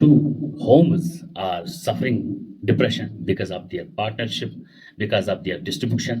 2 homes are suffering depression because of their partnership, because of their distribution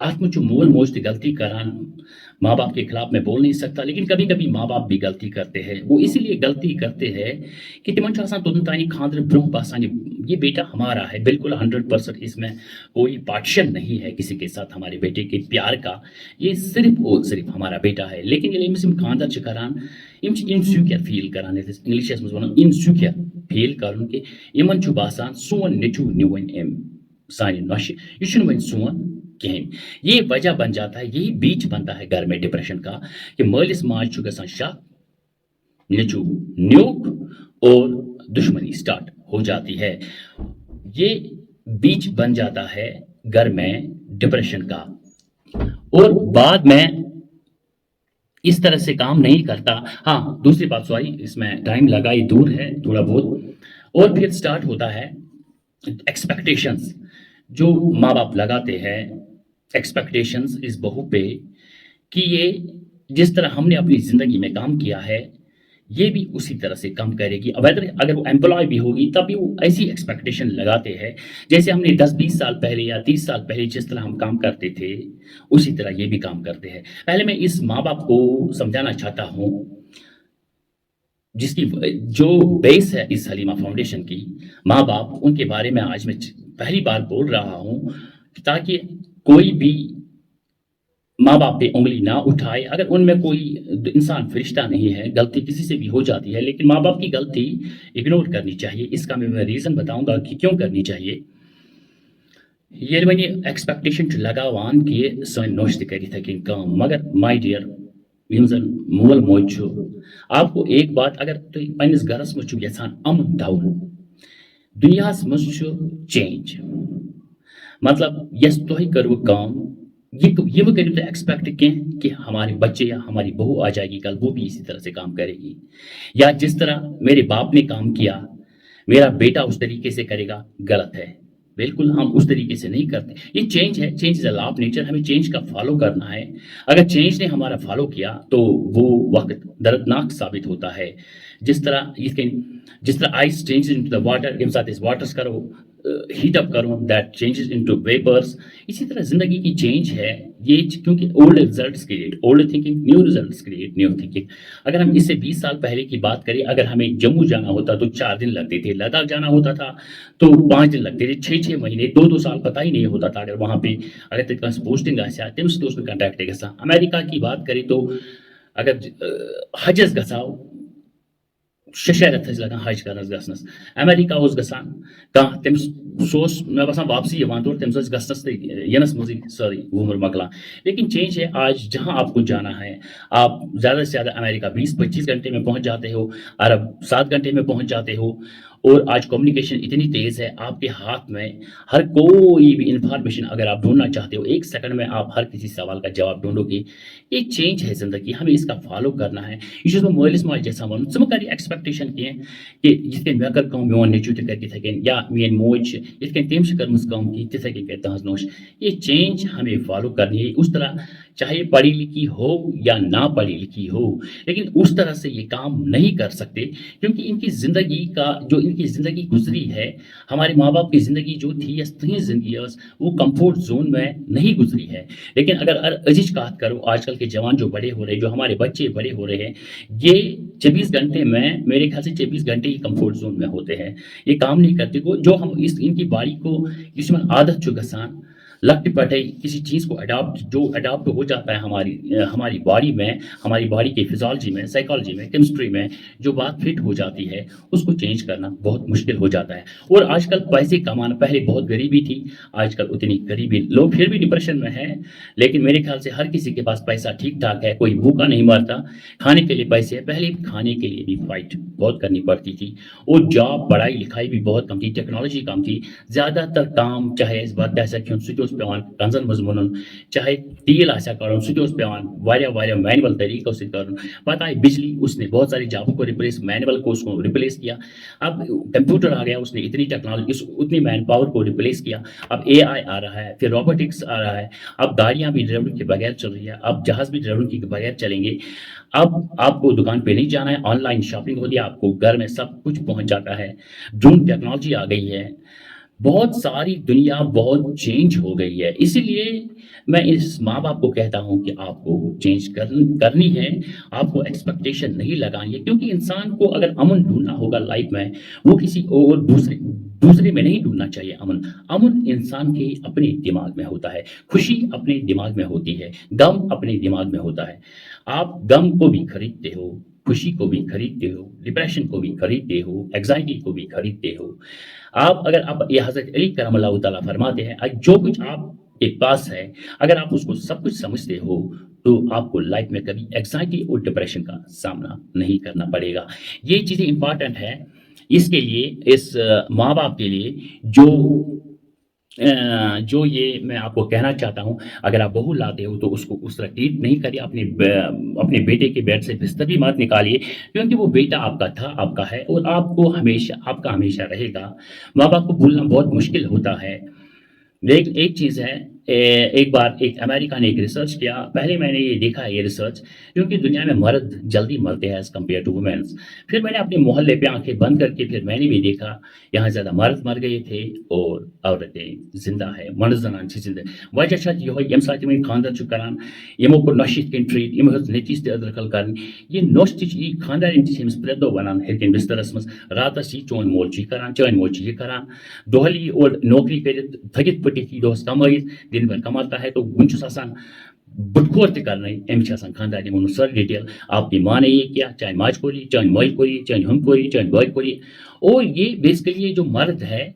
اتھ من مول موج تہ غلطی کران، ماں باپ کے خلاف میں بول نہیں سکتا، لیکن کبھی کبھی ماں باپ بھی غلطی کرتے ہیں. وہ اسی لیے غلطی کرتے ہیں کہ تمن چھُ آسان توٚتن تانی خاندر برونٛہہ باسان یہ بیٹا ہمارا ہے. بالکل 100% اس میں کوئی پارٹیشن نہیں ہے کسی کے ساتھ ہمارے بیٹے کے پیار کا، یہ صرف اور صرف ہمارا بیٹا ہے. لیکن ییٚلہِ أمِس یِم خاندر چھِ کران، یِم چھِ اِنسیکیور فیل کران، یتھ أسۍ انگلشس منٛز ونو اِنسیکیور فیل کرُن کہِ یِمن چھُ باسان سون نیٚچوٗ نی وۄنۍ أمۍ سانہِ نۄشہِ، یہ چھُنہٕ وۄنۍ سون کہین. یہ وجہ بن جاتا ہے، یہی بیچ بنتا ہے گھر میں ڈپریشن کا کہ مالس ماج چھُ گژھان شک، نیچو نیوک اور دشمنی سٹارٹ ہو جاتی ہے. یہ بیچ بن جاتا ہے گھر میں ڈپریشن کا، اور بعد میں اس طرح سے کام نہیں کرتا. ہاں دوسری بات، سوری اس میں ٹائم لگائی دور ہے تھوڑا بہت. اور پھر سٹارٹ ہوتا ہے ایکسپیکٹیشنز جو ماں باپ لگاتے ہیں، ایکسپیکٹیشنز اس بہو پہ کہ یہ جس طرح ہم نے اپنی زندگی میں کام کیا ہے یہ بھی اسی طرح سے کام کرے گی. اب اگر وہ امپلائی بھی ہوگی تب بھی وہ ایسی ایکسپیکٹیشن لگاتے ہیں جیسے ہم نے 10-20 سال پہلے یا 30 سال پہلے جس طرح ہم کام کرتے تھے اسی طرح یہ بھی کام کرتے ہیں. پہلے میں اس ماں باپ کو سمجھانا چاہتا ہوں جس کی جو بیس ہے اس حلیمہ فاؤنڈیشن کی. ماں باپ ان کے بارے میں آج میں پہلی بار بول رہا ہوں تاکہ کوئی بھی ماں باپ پہ انگلی نہ اٹھائے. اگر ان میں کوئی انسان فرشتہ نہیں ہے، غلطی کسی سے بھی ہو جاتی ہے، لیکن ماں باپ کی غلطی اگنور کرنی چاہیے. اس کا میں ریزن بتاؤں گا کہ کیوں کرنی چاہیے. یہ ونی ایکسپیکٹیشن لگاوان کہ سن نوش تہ کرتھ ہیکن کام، مگر مائی ڈیئر یم زن مول موج چھُ، آپ کو ایک بات، اگر تُہۍ پننس گھرس مز چھُو یژھان امن تھاوُن، دنیاہس مز چھُ چینج. مطلب یس تُہۍ کٔرِو کام یہ مہ کریو تو ایکسپیکٹ کہ ہمارے بچے یا ہماری بہو آ جائے گی کل وہ بھی اسی طرح سے کام کرے گی، یا جس طرح میرے باپ نے کام کیا میرا بیٹا اس طریقے سے کرے گا. غلط ہے، بالکل ہم اس طریقے سے نہیں کرتے. یہ چینج ہے، change is a law of nature. ہمیں چینج کا فالو کرنا ہے. اگر چینج نے ہمارا فالو کیا تو وہ وقت دردناک ثابت ہوتا ہے. جس طرح ice changes into the water, M ساتھ اس واٹرس کرو ہیٹ اپ کرو دیٹ چینجز انٹو ویپرس، اسی طرح زندگی کی چینج ہے یہ. کیونکہ old results create old thinking, new results create new thinking. اگر ہم اس سے 20 سال پہلے کی بات کریں، اگر ہمیں جموں جانا ہوتا تو 4 دن لگتے تھے، لداخ جانا ہوتا تھا تو 5 دن لگتے تھے، 6 مہینے 2 سال پتہ ہی نہیں ہوتا تھا. اگر وہاں پہ اگر تک پوسٹنگ آسیا تم سے کنٹیکٹ گژھان. امریکہ کی بات کریں تو اگر حجس گژھاو 6 رٮ۪تھ ٲسۍ لگان حج کرنس گژھنس. امریکہ اوس گژھان کانٛہہ تٔمِس سُہ اوس مےٚ باسان واپسی یِوان تور، تٔمِس ٲسۍ گژھنس تہٕ یِنس منٛزٕے سٲرٕے عمر مۄکلان. لیکن چینج ہے آج، جہاں آپ کو جانا ہے آپ زیادہ سے زیادہ امریکہ 20-25 گھنٹے میں پہنچ جاتے ہو، عرب 7 گھنٹے میں پہنچ جاتے ہو. اور آج کمیونیکیشن اتنی تیز ہے، آپ کے ہاتھ میں ہر کوئی بھی انفارمیشن اگر آپ ڈھونڈنا چاہتے ہو 1 سیکنڈ میں آپ ہر کسی سوال کا جواب ڈھونڈو گے. یہ چینج ہے زندگی، ہمیں اس کا فالو کرنا ہے. یہ چھُس بہٕ مٲلِس ماجہِ یژھان وَنُن، ژٕ مہٕ کر ایکسپیکٹیشن کینٛہہ کہ یِتھ کٔنۍ مےٚ کٔر کٲم میون نیٚچوٗ تہِ کَرِ تِتھَے کٔنۍ، یا میٲنۍ موج چھِ یِتھ کٔنۍ تٔمۍ چھِ کٔرمٕژ کٲم کی تِتھَے کٔنۍ کَرِ تٕہٕنٛز نوش. یہ چینج ہمیں فالو کرنی ہے اس طرح، چاہے پڑھی لکھی ہو یا نہ پڑھی لکھی ہو، لیکن اس طرح سے یہ کام نہیں کر سکتے. کیونکہ ان کی زندگی کا جو ان کی زندگی گزری ہے، ہمارے ماں باپ کی زندگی جو تھی یا تہذ زندگی وہ کمفورٹ زون میں نہیں گزری ہے. لیکن اگر ازچ بات کرو، آج کل کے جوان جو بڑے ہو رہے ہیں، جو ہمارے بچے بڑے ہو رہے ہیں، یہ 24 گھنٹے میں میرے خیال سے 24 گھنٹے ہی کمفورٹ زون میں ہوتے ہیں، یہ کام نہیں کرتے. جو ہم ان کی باڈی کو اس میں عادت چھُ گژھان لکٹ پٹے کسی چیز کو اڈاپٹ ہو جاتا ہے ہماری باڈی میں، ہماری باڈی کی فزیالوجی میں، سائیکالوجی میں، کیمسٹری میں جو بات فٹ ہو جاتی ہے اس کو چینج کرنا بہت مشکل ہو جاتا ہے. اور آج کل پیسے کمانا، پہلے بہت غریبی تھی، آج کل اتنی غریبی، لوگ پھر بھی ڈپریشن میں ہیں، لیکن میرے خیال سے ہر کسی کے پاس پیسہ ٹھیک ٹھاک ہے، کوئی بھوکا نہیں مرتا. کھانے کے لیے پیسے ہے، پہلے کھانے کے لیے بھی فائٹ بہت کرنی پڑتی تھی. اور جاب پڑھائی لکھائی بھی بہت کم تھی، ٹیکنالوجی کم تھی. زیادہ تر کام چاہے اس بات آسیا کھیون سُہ تہِ اوس پیوان کنزن منٛز مُنُن، چاہے تیل آسیا کڑُن سُہ تہِ اوس پیوان واریاہ مینول طریقوں سے کرُن. پتہ آئی بجلی، اس نے بہت ساری جابوں کو ریپلیس، مینول کو اس کو ریپلیس کیا. اب کمپیوٹر آ گیا، اس نے اتنی ٹیکنالوجی اتنی مین پاور کو ریپلیس کیا. اب اے آئی آ رہا ہے، پھر روبوٹکس آ رہا ہے. اب گاڑیاں بھی ڈرائیور کے بغیر چل رہی ہے، اب جہاز بھی ڈرائیور کے بغیر چلیں گے. اب آپ کو دکان پہ نہیں جانا ہے، آن لائن شاپنگ ہو گیا، آپ کو گھر میں سب کچھ پہنچ جاتا ہے. ڈرون ٹیکنالوجی آ گئی ہے. بہت ساری دنیا بہت چینج ہو گئی ہے، اسی لیے میں اس ماں باپ کو کہتا ہوں کہ آپ کو چینج کرنی ہے، آپ کو ایکسپیکٹیشن نہیں لگانی ہے، کیونکہ انسان کو اگر امن ڈھونڈنا ہوگا لائف میں، وہ کسی اور دوسرے میں نہیں ڈھونڈنا چاہیے امن۔ امن انسان کے اپنے دماغ میں ہوتا ہے، خوشی اپنے دماغ میں ہوتی ہے، غم اپنے دماغ میں ہوتا ہے۔ آپ غم کو بھی خریدتے ہو، خوشی کو بھی خریدتے ہو، ڈپریشن کو بھی خریدتے ہو، ایگزائٹی کو بھی خریدتے ہو۔ آپ یہ حضرت علی کرم اللہ تعالیٰ فرماتے ہیں جو کچھ آپ کے پاس ہے، اگر آپ اس کو سب کچھ سمجھتے ہو تو آپ کو لائف میں کبھی ایگزائٹی اور ڈپریشن کا سامنا نہیں کرنا پڑے گا۔ یہ چیزیں امپارٹنٹ ہے اس کے لیے، اس ماں باپ کے لیے جو یہ میں آپ کو کہنا چاہتا ہوں، اگر آپ بہو لاتے ہو تو اس کو اس طرح ٹریٹ نہیں کریے، اپنے بیٹے کے بیڈ سے بستر بھی مت نکالیے، کیونکہ وہ بیٹا آپ کا تھا، آپ کا ہے، اور آپ کو ہمیشہ آپ کا ہمیشہ رہے گا۔ ماں باپ کو بھولنا بہت مشکل ہوتا ہے، لیکن ایک چیز ہے، ایک بار ایک امریکہ نے ایک ریسرچ کیا، پہلے میں نے یہ دیکھا یہ ریسرچ، کیونکہ دنیا میں مرد جلدی مرتے ہیں ایز کمپیئر ٹو وومینس۔ پھر میں نے اپنے محلے پہ آنکھیں بند کر کے پھر میں نے بھی دیکھا، یہاں زیادہ مرد مر گئے تھے اور عورتیں زندہ ہے، مرد زنان چھِ زندہ۔ وجہ چھِ اَتھ یِہوٚے، ییٚمہِ ساتہٕ یِم خانٛدر چھِ کران، یِمو کوٚر نۄشہِ یِتھ کٔنۍ ٹرٛیٖٹ، یِمو ہیوٚت نیٚچوِس تہِ أدرَکھل کَرٕنۍ۔ یہِ نۄش تہِ چھِ یی خانٛدارِنۍ تہِ چھِ أمِس پرٛٮ۪تھ دۄہ وَنان ہیٚرِ کَنۍ بِسترَس منٛز، راتَس یی چون مول چھُ یہِ کران، چٲنۍ موج چھِ یہِ کران۔ دۄہلہِ یی اور نوکری کٔرِتھ تھٔکِتھ پٔٹِتھ یی دۄہَس کمٲیِتھ، دن بھر کماتا ہے تو وٕنۍ چھُس آسان بٔٹھکور تہِ کرنَے، أمِس چھِ آسان خانٛدارنہِ ووٚنمُت سٲرٕے ڈِٹیل، آپ کی ماں نے یہ کیا، چاہے ماج کوری، چاہے موج کوری، چاہے ہم کوری، چاہے بھائی کوری۔ اور یہ بیسیکلی یہ جو مرد ہے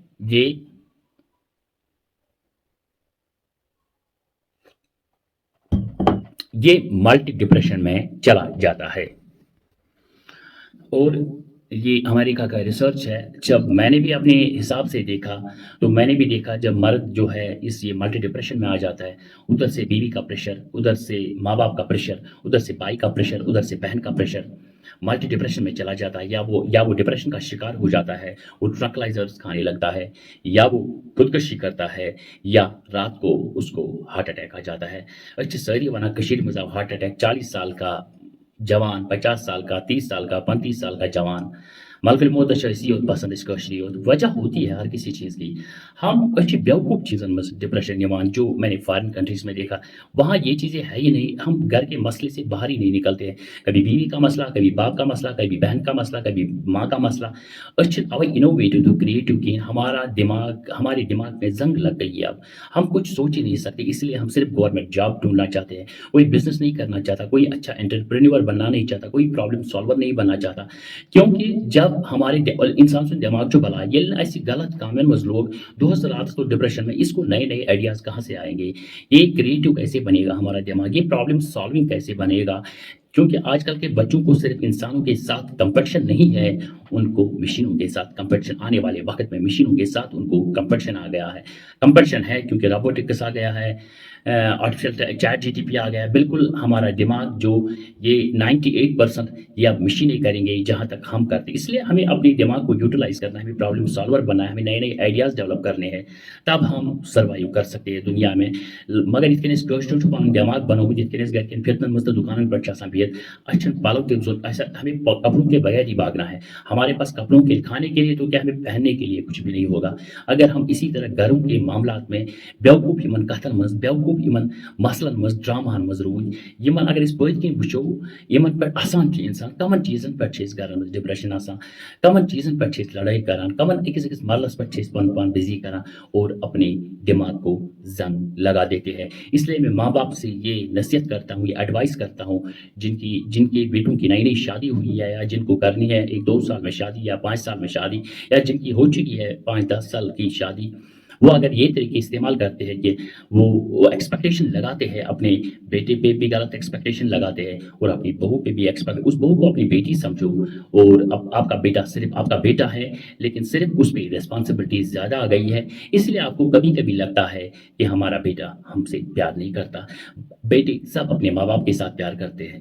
یہ ملٹی ڈپریشن میں چلا جاتا ہے۔ اور یہ امریکہ کا ریسرچ ہے، جب میں نے بھی اپنے حساب سے دیکھا تو میں نے بھی دیکھا جب مرد جو ہے یہ ملٹی ڈپریشن میں آ جاتا ہے، ادھر سے بیوی کا پریشر، ادھر سے ماں باپ کا پریشر، ادھر سے بھائی کا پریشر، ادھر سے بہن کا پریشر، ملٹی ڈپریشن میں چلا جاتا ہے، یا وہ ڈپریشن کا شکار ہو جاتا ہے، وہ ٹرنکلائزرز کھانے لگتا ہے، یا وہ خودکشی کرتا ہے، یا رات کو اس کو ہارٹ اٹیک آ جاتا ہے۔ اچھا ساری ونان کشیر مز آو ہارٹ اٹیک، 40 سال کا جوان، 50 سال کا، 30 سال کا، 35 سال کا جوان، ملک الموت یوت پسند اس کشری یوت۔ وجہ ہوتی ہے ہر کسی چیز کی، ہم بیوقوف چیزن میں ڈپریشن نمان، جو میں نے فارن کنٹریز میں دیکھا، وہاں یہ چیزیں ہے ہی نہیں، ہم گھر کے مسئلے سے باہر ہی نہیں نکلتے ہیں، کبھی بیوی کا مسئلہ، کبھی باپ کا مسئلہ، کبھی بہن کا مسئلہ، کبھی ماں کا مسئلہ۔ اوے انوویٹو ٹو کریٹو کی ہمارے دماغ میں زنگ لگ گئی ہے، اب ہم کچھ سوچ ہی نہیں سکتے، اس لیے ہم صرف گورنمنٹ جاب ڈھونڈنا چاہتے ہیں، کوئی بزنس نہیں کرنا چاہتا، کوئی اچھا انٹرپرینور بننا نہیں چاہتا، کوئی پرابلم سالور نہیں بننا چاہتا، کیونکہ جب ہمارے انسان سن دماغ جو بلا یہ ایسی غلط کامن مز لوگ دہس رات تو ڈپریشن میں، اس کو نئے نئے آئیڈیاز کہاں سے آئیں گے، یہ کریٹو کیسے بنے گا ہمارا دماغ، یہ پرابلم سالونگ کیسے بنے گا، کیونکہ آج کل کے بچوں کو صرف انسانوں کے ساتھ کمپٹیشن نہیں ہے، ان کو مشینوں کے ساتھ کمپٹیشن، آنے والے وقت میں مشینوں کے ساتھ ان کو کمپٹیشن آ گیا ہے، کمپٹیشن ہے کیونکہ روبوٹکس آ گیا ہے، artificial chat G T P آ گیا ہے، بالکل ہمارا دماغ جو یہ 98% یہ اب مشینیں کریں گے جہاں تک ہم کرتے ہیں، اس لیے ہمیں اپنے دماغ کو یوٹیلائز کرنا ہے، ہمیں پرابلم سالور بننا ہے، ہمیں نئے نئے آئیڈیاز ڈیولپ کرنے ہیں، تب ہم سروائیو کر سکتے ہیں دنیا میں۔ مگر یت کن کشر پن دماغ بنوت، یت کن گھر کن پھرتن مز تو دکانن پہ بہت اچھا پلو کی ضرورت، ہمیں کپڑوں کے بغیر ہی بھاگنا ہے، ہمارے پاس کپڑوں کے کھانے کے لیے تو کیا ہمیں پہننے کے لیے کچھ بھی نہیں ہوگا، اگر ہم اسی طرح گھروں کے معاملات میں بیوقوف یمن کتن مز، بیوقوف یمن مسلن مز، ڈراماہن مز روٗدۍ، یمن اگر اس پٔتۍ کِنۍ وٕچھو، یمن پٮ۪ٹھ آسان چھِ انسان، کمن چیزن پٮ۪ٹھ چھِ أسۍ گھرن منٛز ڈپریشن آسان، کمن چیزن پٮ۪ٹھ چھِ أسۍ لڑٲے کران، کمن أکِس مرلس پٮ۪ٹھ چھِ أسۍ پن پان بزی کران اور اپنے دماغ کو زنگ لگا دیتے ہیں۔ اس لیے میں ماں باپ سے یہ نصیحت کرتا ہوں، یہ ایڈوائس کرتا ہوں، جن کے بیٹوں کی نئی نئی شادی ہوئی ہے، یا جن کو کرنی ہے 1-2 سال میں شادی، یا 5 سال میں شادی، یا جن کی ہو چکی ہے 5-10 سال کی شادی، وہ اگر یہ طریقے استعمال کرتے ہیں کہ وہ ایکسپیکٹیشن لگاتے ہیں، اپنے بیٹے پہ بھی غلط ایکسپیکٹیشن لگاتے ہیں، اور اپنی بہو پہ بھی اس بہو کو اپنی بیٹی سمجھو، اور اب آپ کا بیٹا صرف آپ کا بیٹا ہے، لیکن صرف اس پہ ریسپانسبلٹی زیادہ آ گئی ہے، اس لیے آپ کو کبھی کبھی لگتا ہے کہ ہمارا بیٹا ہم سے پیار نہیں کرتا۔ بیٹے سب اپنے ماں باپ کے ساتھ پیار کرتے ہیں،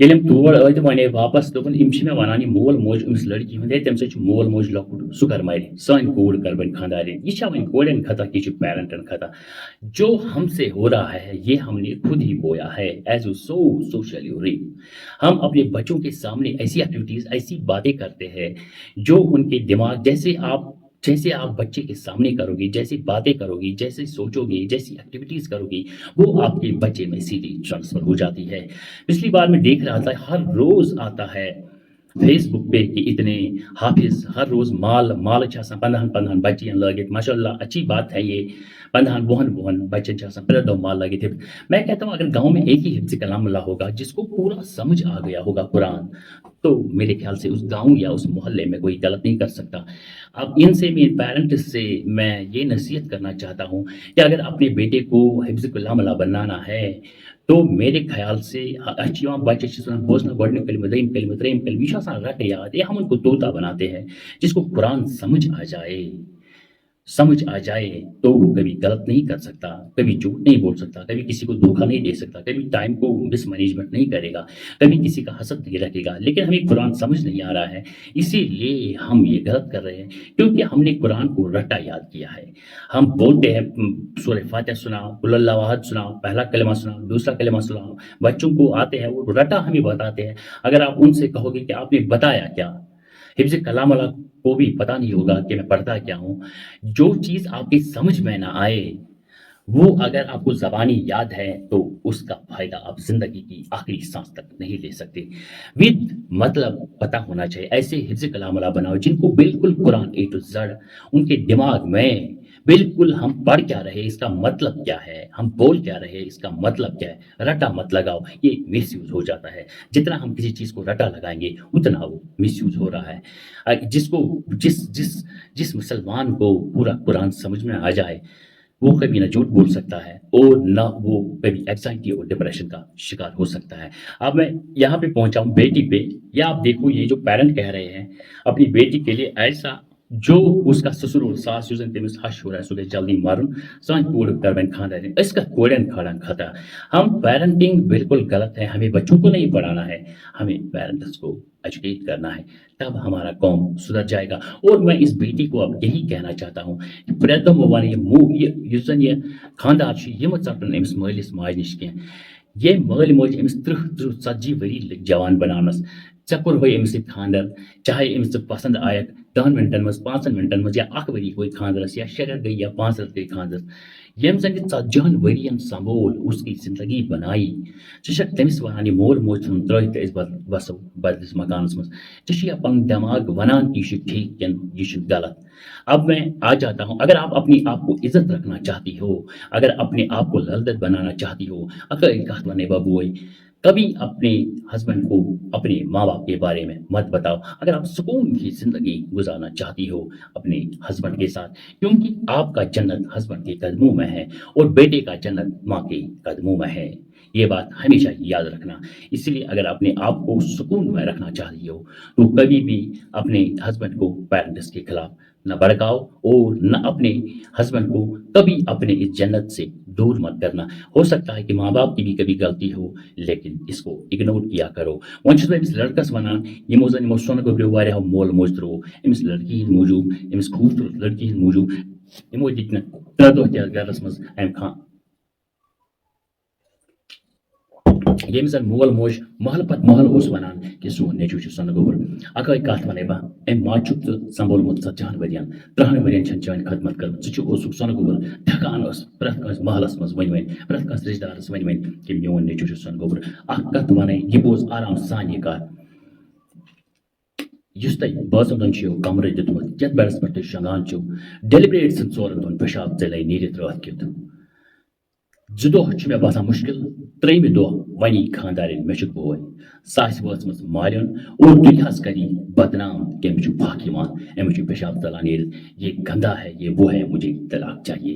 ییٚلہِ یِم تور ٲے تہٕ وۄنۍ آے واپس دوٚپُن یِم چھِ مےٚ وَنان یہِ مول موج أمِس لڑکی ہُنٛد ہے تَمہِ سۭتۍ چھُ مول موج لۄکُٹ سُہ کر مرِ سٲنۍ کوٗر کر بنہِ خانٛدارِنۍ. یہ چھا وۄنۍ کورٮ۪ن خطا کہِ یہِ چھُ پیرنٹن خطا. جو ہم سے ہو رہا ہے یہ ہم نے خود ہی بویا ہے. As you sow so shall reap. ہم اپنے بچوں کے سامنے ایسی ایکٹیویٹیز ایسی باتیں کرتے ہیں جو ان کے دماغ جیسے آپ بچے کے سامنے کرو گی، جیسی باتیں کرو گی، جیسے سوچو گی، جیسی ایکٹیویٹیز کرو گی، وہ آپ کے بچے میں سیدھی ٹرانسفر ہو جاتی ہے. پچھلی بار میں دیکھ رہا تھا ہر روز آتا ہے فیس بک پہ کہ اتنے حافظ ہر روز مال آسان 15 بچین لگت. ماشاء اللہ اچھی بات ہے یہ. 15 بچن پرت دو مال لگے تھے. میں کہتا ہوں اگر گاؤں میں ایک ہی حفظ کلام اللہ ہوگا جس کو پورا سمجھ آ گیا ہوگا قرآن، تو میرے خیال سے اس گاؤں یا اس محلے میں کوئی غلط نہیں کر سکتا. اب ان سے میرے پیرنٹس سے میں یہ نصیحت کرنا چاہتا ہوں کہ اگر اپنے بیٹے کو حفظ کلام اللہ بنانا ہے تو میرے خیال سے اچھی بچے بوزنا گۄڈنیُک کلمہ دٔیِم کلمہ ترٛیٚیِم کلمہ یہ آسان رٹے یاد. یہ ہم ان کو طوطا بناتے ہیں جس کو قرآن سمجھ آ جائے تو وہ کبھی غلط نہیں کر سکتا، کبھی جھوٹ نہیں بول سکتا، کبھی کسی کو دھوکہ نہیں دے سکتا، کبھی ٹائم کو مس مینجمنٹ نہیں کرے گا، کبھی کسی کا حسد نہیں رکھے گا. لیکن ہمیں قرآن سمجھ نہیں آ رہا ہے، اسی لیے ہم یہ غلط کر رہے ہیں کیونکہ ہم نے قرآن کو رٹا یاد کیا ہے. ہم بولتے ہیں سورہ فاتحہ سنا، قل اللہ احد سنا، پہلا کلمہ سنا، دوسرا کلمہ سنا. بچوں کو آتے ہیں وہ رٹا ہمیں بتاتے ہیں. اگر آپ ان سے کہو گے کہ آپ نے بتایا کیا، حفظ کلام اللہ کو بھی پتہ نہیں ہوگا کہ میں پڑھتا کیا ہوں. جو چیز آپ کی سمجھ میں نہ آئے وہ اگر آپ کو زبانی یاد ہے تو اس کا فائدہ آپ زندگی کی آخری سانس تک نہیں لے سکتے. ود مطلب پتہ ہونا چاہیے. ایسے حفظ کلام اللہ بناؤ جن کو بالکل قرآن اے ٹو زیڈ ان کے دماغ میں بالکل ہم پڑھ کیا رہے اس کا مطلب کیا ہے، ہم بول کیا رہے اس کا مطلب کیا ہے. رٹا مت لگاؤ، یہ مس یوز ہو جاتا ہے. جتنا ہم کسی چیز کو رٹا لگائیں گے اتنا وہ مس یوز ہو رہا ہے. جس مسلمان کو پورا قرآن سمجھ میں آ جائے وہ کبھی نہ جھوٹ بول سکتا ہے اور نہ وہ کبھی ایگزائٹی اور ڈپریشن کا شکار ہو سکتا ہے. اب میں یہاں پہ پہنچا ہوں بیٹی پہ. یا آپ دیکھو یہ جو پیرنٹ کہہ رہے ہیں اپنی بیٹی کے لیے ایسا جو اس کا سسر اور ساس یُس زن تٔمِس ہش ہو رہا ہے سُہ گژھِ جلدی مرُن، سانہِ کوٗر کر بنہِ خانٛدارِنۍ. أسۍ کتھ کورٮ۪ن کھالان خطا. ہم پیرنٹنگ بالکل غلط ہے. ہمیں بچوں کو نہیں پڑھانا ہے، ہمیں پیرنٹس کو ایجوکیٹ کرنا ہے، تب ہمارا قوم سدھر جائے گا. اور میں اس بیٹی کو اب یہی کہنا چاہتا ہوں کہ پرٛٮ۪تھ دۄہ مہٕ وَنہٕ یُس زن یہ خانٛدار چھُ یہِ مہٕ ژٹُن أمِس مٲلِس ماجہِ نِش کینٛہہ. یہ مٲلۍ موج أمِس 30 ؤری لٔگۍ جوان بناونس. ژےٚ کوٚرہے أمِس سۭتۍ خانٛدر، چاہے أمِس ژٕ پسنٛد آیکھ 10 منٹن منٛز 5 منٹن منٛز یا 1 ؤری گوٚو خانٛدرس یا 6 رٮ۪تھ گٔے یا 5 رٮ۪تھ گٔے خانٛدرس. یم زن یہ 40 ورین سنبھول اس کی زندگی بنائی ٹھیک تمس ونان یہ مول موج ثن ترت وسو بدلس مکانس مز ٹھیک پن دماغ ونان کہ یہ ٹھیک کن یہ غلط. اب میں آ جاتا ہوں اگر آپ اپنی آپ کو عزت رکھنا چاہتی ہو اگر اپنے آپ کو لذت بنانا چاہتی ہو اگر ایک بات بنے بابوئی کبھی اپنے ہسبینڈ کو اپنے ماں باپ کے بارے میں مت بتاؤ اگر آپ سکون کی زندگی گزارنا چاہتی ہو اپنے ہسبینڈ کے ساتھ کیونکہ آپ کا جنت ہسبینڈ کے قدموں میں ہے اور بیٹے کا جنت ماں کے قدموں میں ہے. یہ بات ہمیشہ یاد رکھنا. اس لیے اگر اپنے آپ کو سکون میں رکھنا چاہتی ہو تو کبھی بھی اپنے ہسبینڈ کو پیرنٹس کے خلاف نہ بھڑکاؤ اور نہ اپنے ہسبینڈ کو کبھی اپنے اس جنت سے دور مت کرنا. ہو سکتا ہے کہ ماں باپ کی بھی کبھی غلطی ہو لیکن اس کو اگنور کیا کرو. وۄنۍ چھُس بہٕ أمِس لڑکس ونان یِمو زن یِمو سۄنہٕ گۄبریو واریاہو مول موج ترٛوو أمِس لڑکی ہِنٛدۍ موٗجوٗب أمِس خوٗبصوٗرت لڑکی ہِنٛدۍ موٗجوٗب یِمو دِتۍ نہٕ 3 دۄہ تہِ اَتھ گرس منٛز اَمہِ یم زن مول موج محل پتہ محل اوس ونان کہ سون نیچو چھ سۄنہٕ گوٚبُر اکٲے کتھ ونے بہٕ أمۍ ماجہِ چھُکھ ژٕ سنبھولمُت 40 ؤرین 30 ؤرین چھنہٕ چٲنۍ خدمت کٔرمٕژ ژٕ چھُکھ اوسُکھ سۄنہٕ گوٚبُر ٹھیکان ٲس پرٛٮ۪تھ کٲنٛسہِ محلس منٛز ؤنۍ پرٛٮ۪تھ کٲنٛسہِ رشتہٕ دارس ؤنۍ کہ میون نیچو چھُ سۄنہٕ گوٚبُر. اکھ کتھ ونے یہِ بوز آرام سان یہِ کتھ یُس تۄہہِ بٲژن دۄن چھُو کمرٕ دیُتمُت یتھ بیڈس پٮ۪ٹھ تُہۍ شۄنگان چھِو ڈیلبریٹ سٕنٛد 4 دۄہن پیشاب ژےٚ نیٖرِتھ راتھ کیُتھ 2 دۄہ چھُ مےٚ باسان مُشکل 3مہِ دۄہ ونی خاندارین مےٚ چھُکھ بوے سۄ آسہِ وٲژمٕژ مالیُن اور دُنیاہس کری بدنام کہ أمِس چھُ پھکھ یِوان أمِس چھُ پیشاب ژلان نیٖرِتھ یہ گندا ہے یہ وہ ہے مجھے طلاق چاہیے.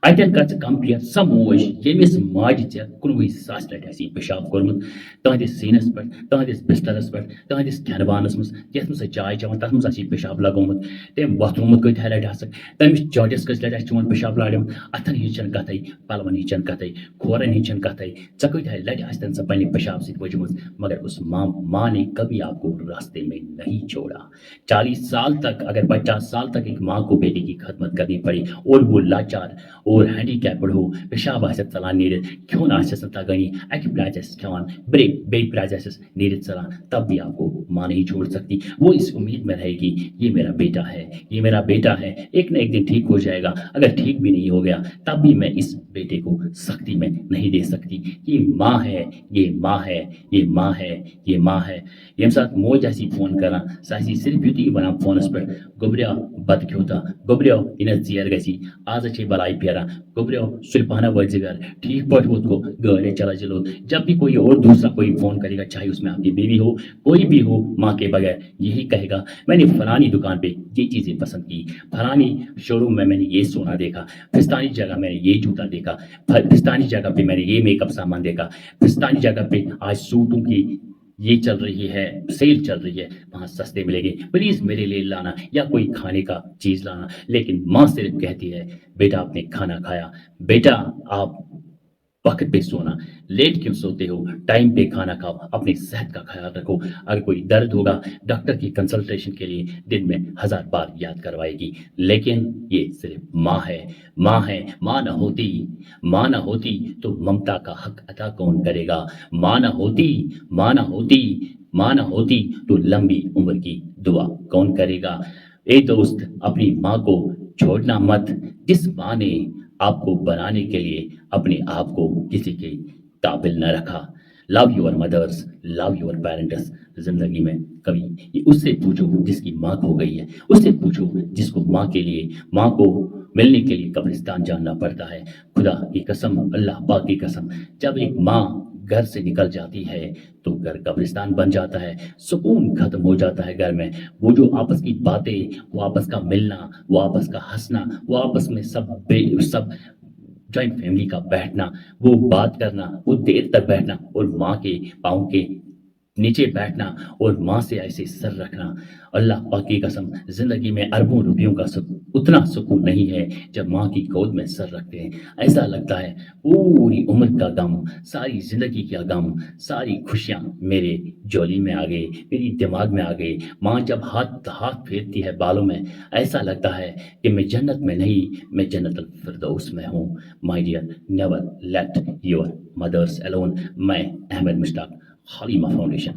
اتٮ۪ن کر ژٕ کمپیر سۄ موج ییٚمِس ماجہِ ژےٚ 19 ساس لٹہِ آسی پیشاب کوٚرمُت تہنٛدِس سیٖنس پٮ۪ٹھ تہنٛدِس بسترس پٮ۪ٹھ تہنٛدِس کھٮ۪ن بانس منٛز یتھ منٛز سۄ چاے چٮ۪وان تتھ منٛز آسی پیشاب لگومُت تٔمۍ وۄتھرومُت کۭتِہہِ لٹہِ آسکھ تٔمِس چٲنٹِس کٔژِ لٹہِ آسہِ چون پیشاب لارمُت اتھن ہِنٛز چھنہٕ کتھے پلون ہِنٛز چھنہٕ کتھے کھورن ہِنٛز چھنہٕ کتھے ژےٚ کۭتِہہِ لٹہِ آسہِ تن سۄ پننہِ پیشاب سۭتۍ ؤجمٕژ مگر اس ماں نے کبھی آپ کو راستے میں نہیں چھوڑا. 40 سال تک اگر 50 سال تک ایک ماں کو بیٹے کی خدمت کرنی پڑے اور وہ لاچار اور ہینڈی کیپڈ ہو پیشاب آسٮ۪س ژلان نیٖرِتھ کھیوٚن آسٮ۪س نہٕ تگٲنی اکہِ پھِرِ آسٮ۪س کھٮ۪وان بیٚیہِ پھِرِ آسٮ۪س نیٖرِتھ ژلان تب بھی آپ کو ماں نہیں چھوڑ سکتی. وہ اس امید میں رہے گی یہ میرا بیٹا ہے یہ میرا بیٹا ہے ایک نہ ایک دن ٹھیک ہو جائے گا. اگر ٹھیک بھی نہیں ہو گیا تب بھی میں اس بیٹے کو سختی میں نہیں دے سکتی. یہ ماں ہے یہ ماں ہے یہ ماں ہے یہ ماں ہے. یم سات موج آسی فون کران سہ آسی صرف یُتُے ونان فونس پٮ۪ٹھ گوٚبریو بتہٕ کھیوٚوتھا گوٚبریو یہِ ژیر گژھی آز چھے بلاے پھیران گوٚبریو سُلہِ پہنا وٲتۍ گھر ٹھیک پٲٹھۍ ووت کو گاڑی چلا چلو. جب بھی کوئی اور دوسرا کوئی فون کرے گا چاہے اس میں آپ کی بیوی ہو کوئی بھی ہو ماں کے بغیر یہی کہے گا میں نے فلانی دکان پہ یہ چیزیں پسند کی فلانی شو روم میں نے یہ سونا دیکھا فستانی جگہ میں نے یہ جوتا دیکھا فستانی جگہ پہ میں نے یہ میک اپ سامان دیکھا فستانی جگہ پہ آج سوٹوں کی یہ چل رہی ہے سیل چل رہی ہے وہاں سستے ملیں گے پلیز میرے لیے لانا یا کوئی کھانے کا چیز لانا. لیکن ماں صرف کہتی ہے بیٹا آپ نے کھانا کھایا بیٹا آپ وقت پہ سونا لیٹ کیوں سوتے ہو ٹائم پہ کھانا کھاؤ اپنی صحت کا خیال رکھو. اگر کوئی درد ہوگا ڈاکٹر کی کنسلٹیشن کے لیے دن میں 1000 بار یاد کروائے گی. لیکن یہ صرف ماں ہے ماں ہے. ماں نہ ہوتی تو ممتا کا حق ادا کون کرے گا. ماں نہ ہوتی تو لمبی عمر کی دعا کون کرے گا. اے دوست اپنی ماں کو چھوڑنا مت جس ماں نے آپ کو بنانے کے لیے اپنے آپ کو کسی کے قابل نہ رکھا. لو یور مدرس لو یور پیرنٹس. زندگی میں کبھی یہ اس سے پوچھو جس کی ماں کھو گئی ہے اس سے پوچھو جس کو ماں کے لیے ماں کو ملنے کے لیے قبرستان جانا پڑتا ہے. خدا کی قسم اللہ پاک کی قسم جب ایک ماں گھر سے نکل جاتی ہے تو گھر قبرستان بن جاتا ہے سکون ختم ہو جاتا ہے گھر میں. وہ جو آپس کی باتیں وہ آپس کا ملنا وہ آپس کا ہنسنا وہ آپس میں سب جوائنٹ فیملی کا بیٹھنا وہ بات کرنا وہ دیر تک بیٹھنا اور ماں کے پاؤں کے نیچے بیٹھنا اور ماں سے ایسے سر رکھنا. اللہ پاک کی قسم زندگی میں اربوں روپیوں کا اتنا سکون نہیں ہے جب ماں کی گود میں سر رکھتے ہیں. ایسا لگتا ہے پوری عمر کا غم ساری زندگی کا غم ساری خوشیاں میرے جولی میں آ گئے میری دماغ میں آ گئے. ماں جب ہاتھ پھیرتی ہے بالوں میں ایسا لگتا ہے کہ میں جنت میں نہیں میں جنت الفردوس میں ہوں. My dear never let your مدرس الون. میں احمد مشتاق حلیمہ فاؤنڈیشن.